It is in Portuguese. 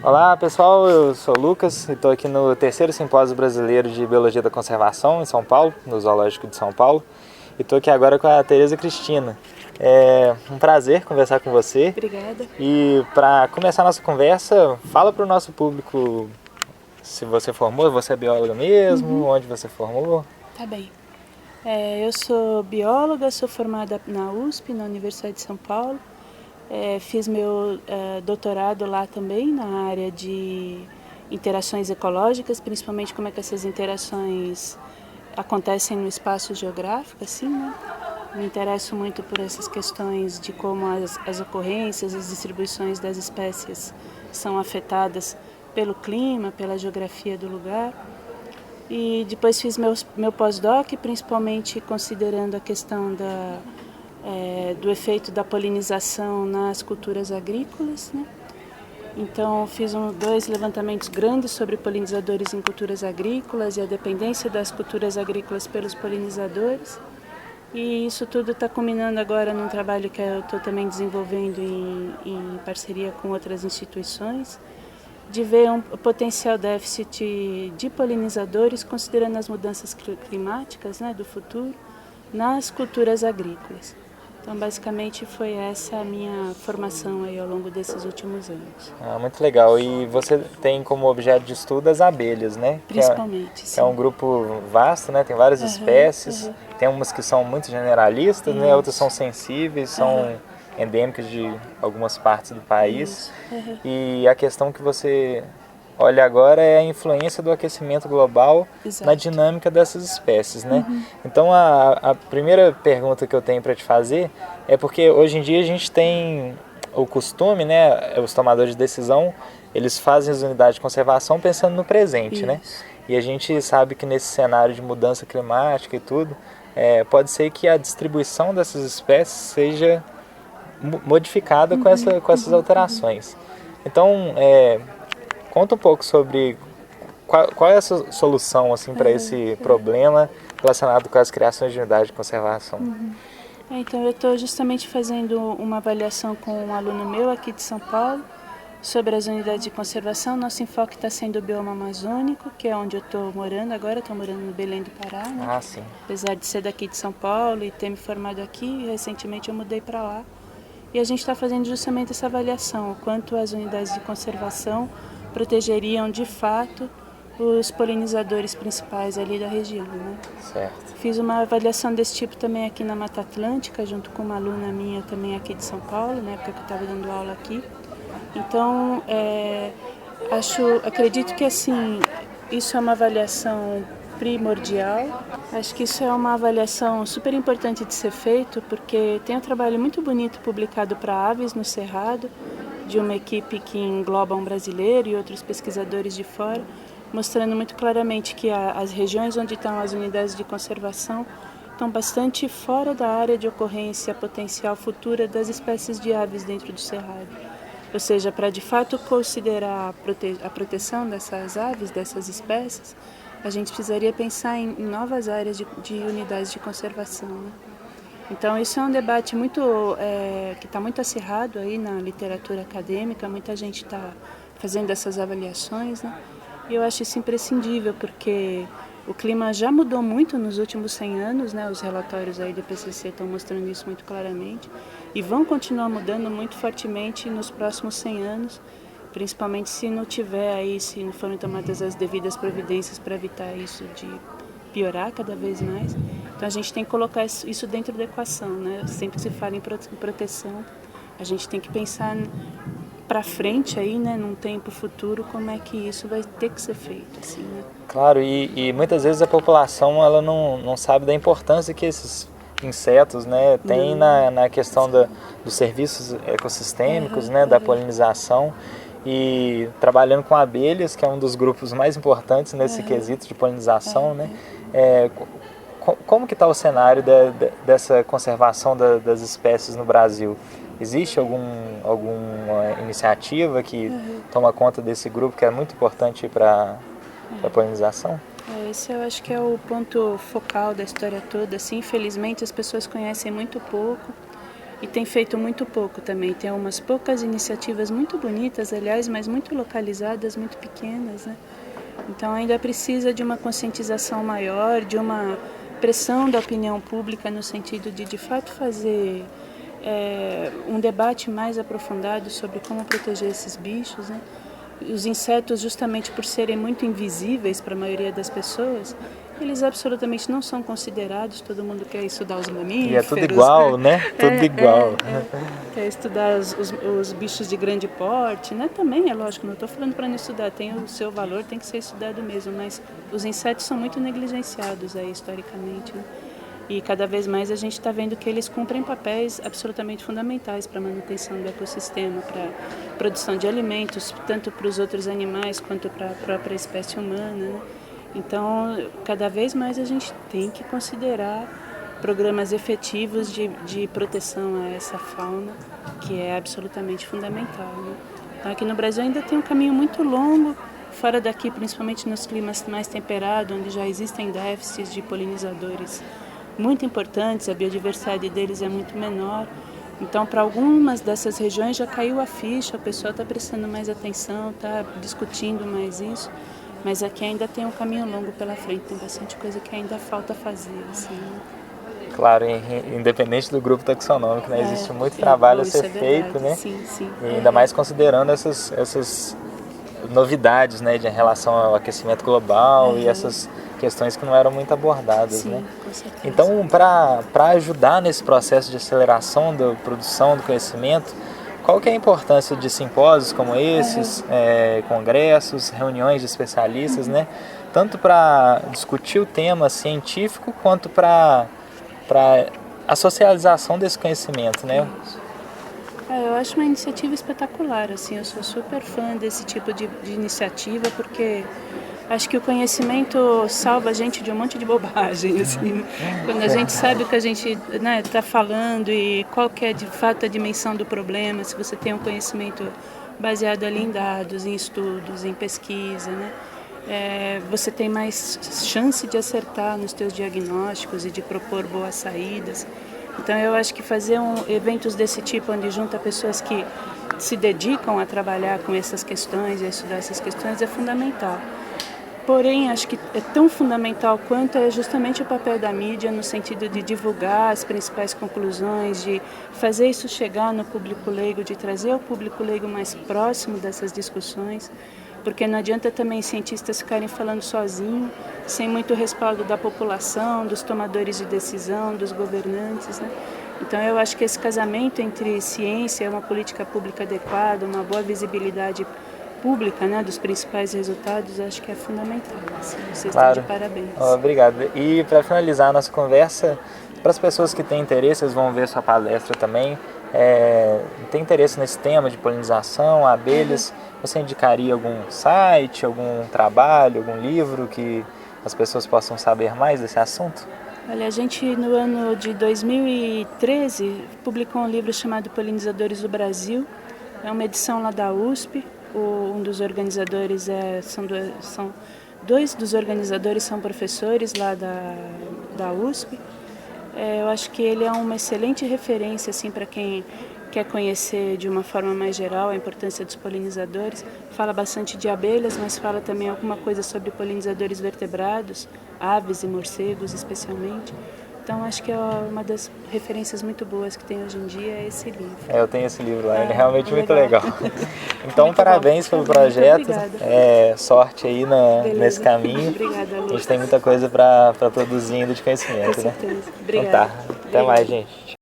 Olá pessoal, eu sou o Lucas e estou aqui no terceiro Simpósio Brasileiro de Biologia da Conservação em São Paulo, no Zoológico de São Paulo. E estou aqui agora com a Tereza Cristina. É um prazer conversar com você. Obrigada. E para começar a nossa conversa, fala para o nosso público se você formou, você é bióloga mesmo, onde você formou. Tá bem. Eu sou bióloga, sou formada na USP, na Universidade de São Paulo. Fiz meu doutorado lá também na área de interações ecológicas, principalmente como é que essas interações acontecem no espaço geográfico, assim, né? Me interesso muito por essas questões de como as ocorrências, as distribuições das espécies são afetadas pelo clima, pela geografia do lugar. E depois fiz meu pós-doc, principalmente considerando a questão do efeito da polinização nas culturas agrícolas, né? Então fiz dois levantamentos grandes sobre polinizadores em culturas agrícolas e a dependência das culturas agrícolas pelos polinizadores. E isso tudo está culminando agora num trabalho que eu estou também desenvolvendo em parceria com outras instituições, de ver um potencial déficit de polinizadores, considerando as mudanças climáticas, né, do futuro, nas culturas agrícolas. Então, basicamente, foi essa a minha formação aí ao longo desses últimos anos. Muito legal. E você tem como objeto de estudo as abelhas, né? Principalmente, que é um grupo vasto, né? Tem várias espécies. Tem umas que são muito generalistas, né? Outras são sensíveis, são endêmicas de algumas partes do país. E a questão que você olha agora é a influência do aquecimento global na dinâmica dessas espécies, né? Então a primeira pergunta que eu tenho para te fazer é porque hoje em dia a gente tem o costume, né? Os tomadores de decisão, eles fazem as unidades de conservação pensando no presente, né? E a gente sabe que nesse cenário de mudança climática e tudo, pode ser que a distribuição dessas espécies seja modificada com essas alterações. Então, conta um pouco sobre qual é a sua solução assim, para esse problema relacionado com as criações de unidade de conservação. Então, eu estou justamente fazendo uma avaliação com um aluno meu aqui de São Paulo sobre as unidades de conservação. Nosso enfoque está sendo o bioma amazônico, que é onde eu estou morando agora. Estou morando no Belém do Pará, né? Ah, sim. Apesar de ser daqui de São Paulo e ter me formado aqui, recentemente eu mudei para lá. E a gente está fazendo justamente essa avaliação, o quanto as unidades de conservação protegeriam de fato os polinizadores principais ali da região, né? Certo. Fiz uma avaliação desse tipo também aqui na Mata Atlântica, junto com uma aluna minha também aqui de São Paulo, na época que eu estava dando aula aqui. Então, acredito que assim, isso é uma avaliação primordial. Acho que isso é uma avaliação super importante de ser feito, porque tem um trabalho muito bonito publicado para aves no Cerrado, de uma equipe que engloba um brasileiro e outros pesquisadores de fora, mostrando muito claramente que as regiões onde estão as unidades de conservação estão bastante fora da área de ocorrência potencial futura das espécies de aves dentro do Cerrado. Ou seja, para de fato considerar a proteção dessas aves, dessas espécies, a gente precisaria pensar em novas áreas de unidades de conservação, né? Então, isso é um debate que está muito acirrado aí na literatura acadêmica, muita gente está fazendo essas avaliações, né? E eu acho isso imprescindível, porque o clima já mudou muito nos últimos 100 anos, né? Os relatórios aí do IPCC estão mostrando isso muito claramente, e vão continuar mudando muito fortemente nos próximos 100 anos, principalmente se não forem tomadas as devidas providências para evitar isso de piorar cada vez mais. Então a gente tem que colocar isso dentro da equação, né? Sempre que se fala em proteção, a gente tem que pensar para frente aí, né, num tempo futuro, como é que isso vai ter que ser feito, assim, né? Claro, e muitas vezes a população ela não sabe da importância que esses insetos, né, têm na questão dos serviços ecossistêmicos, né, da polinização. E trabalhando com abelhas, que é um dos grupos mais importantes nesse quesito de polinização, né? Como que está o cenário dessa conservação das espécies no Brasil? Existe alguma iniciativa que toma conta desse grupo que é muito importante para a polinização? Esse eu acho que é o ponto focal da história toda. Assim, infelizmente, as pessoas conhecem muito pouco. e tem feito muito pouco também. Tem umas poucas iniciativas muito bonitas, aliás, mas muito localizadas, muito pequenas, né? Então ainda precisa de uma conscientização maior, de uma pressão da opinião pública no sentido de fato fazer um debate mais aprofundado sobre como proteger esses bichos, né? Os insetos, justamente por serem muito invisíveis para a maioria das pessoas, eles absolutamente não são considerados. Todo mundo quer estudar os mamíferos. E é tudo igual, né? Tudo igual. Quer estudar os bichos de grande porte, né? Também é lógico, não estou falando para não estudar, tem o seu valor, tem que ser estudado mesmo, mas os insetos são muito negligenciados aí historicamente, né? E cada vez mais a gente está vendo que eles cumprem papéis absolutamente fundamentais para a manutenção do ecossistema, para a produção de alimentos, tanto para os outros animais quanto para a própria espécie humana, né? Então, cada vez mais a gente tem que considerar programas efetivos de proteção a essa fauna, que é absolutamente fundamental, né? Então, aqui no Brasil ainda tem um caminho muito longo, fora daqui, principalmente nos climas mais temperados, onde já existem déficits de polinizadores muito importantes, a biodiversidade deles é muito menor. Então, para algumas dessas regiões já caiu a ficha, o pessoal está prestando mais atenção, está discutindo mais isso, mas aqui ainda tem um caminho longo pela frente, tem bastante coisa que ainda falta fazer, assim. Claro, independente do grupo taxonômico, né? Existe muito trabalho a ser feito, né? Sim, sim. E ainda mais considerando essas novidades, né, de relação ao aquecimento global e essas questões que não eram muito abordadas, sim, né? Com certeza. Então, para ajudar nesse processo de aceleração da produção do conhecimento, qual que é a importância de simpósios como esses, congressos, reuniões de especialistas, né? Tanto para discutir o tema científico quanto para a socialização desse conhecimento, né? Eu acho uma iniciativa espetacular, assim, eu sou super fã desse tipo de iniciativa, porque acho que o conhecimento salva a gente de um monte de bobagem, assim, quando a gente sabe o que a gente está falando e qual que é de fato a dimensão do problema, se você tem um conhecimento baseado ali em dados, em estudos, em pesquisa, né? Você tem mais chance de acertar nos teus diagnósticos e de propor boas saídas. Então eu acho que fazer eventos desse tipo, onde junta pessoas que se dedicam a trabalhar com essas questões e a estudar essas questões, é fundamental. Porém, acho que é tão fundamental quanto é justamente o papel da mídia, no sentido de divulgar as principais conclusões, de fazer isso chegar no público leigo, de trazer o público leigo mais próximo dessas discussões, porque não adianta também cientistas ficarem falando sozinhos, sem muito respaldo da população, dos tomadores de decisão, dos governantes, né? Então eu acho que esse casamento entre ciência, uma política pública adequada, uma boa visibilidade pública, né, dos principais resultados, acho que é fundamental. Assim, vocês estão de parabéns. Obrigado. E para finalizar a nossa conversa, para as pessoas que têm interesse, eles vão ver sua palestra também, tem interesse nesse tema de polinização, abelhas, você indicaria algum site, algum trabalho, algum livro que as pessoas possam saber mais desse assunto? Olha, a gente no ano de 2013 publicou um livro chamado Polinizadores do Brasil, é uma edição lá da USP. Um dos organizadores são dois dos organizadores são professores lá da USP. Eu acho que ele é uma excelente referência assim para quem quer conhecer de uma forma mais geral a importância dos polinizadores. Fala bastante de abelhas, mas fala também alguma coisa sobre polinizadores vertebrados, aves e morcegos especialmente. Então, acho que é uma das referências muito boas que tem hoje em dia é esse livro. Eu tenho esse livro lá, ele é realmente muito legal. Então, muito parabéns pelo Muito projeto, obrigada. Sorte aí nesse caminho. Obrigada, Lu. A gente tem muita coisa para produzir ainda de conhecimento, Com certeza. né? Obrigada. Então tá, até mais, gente.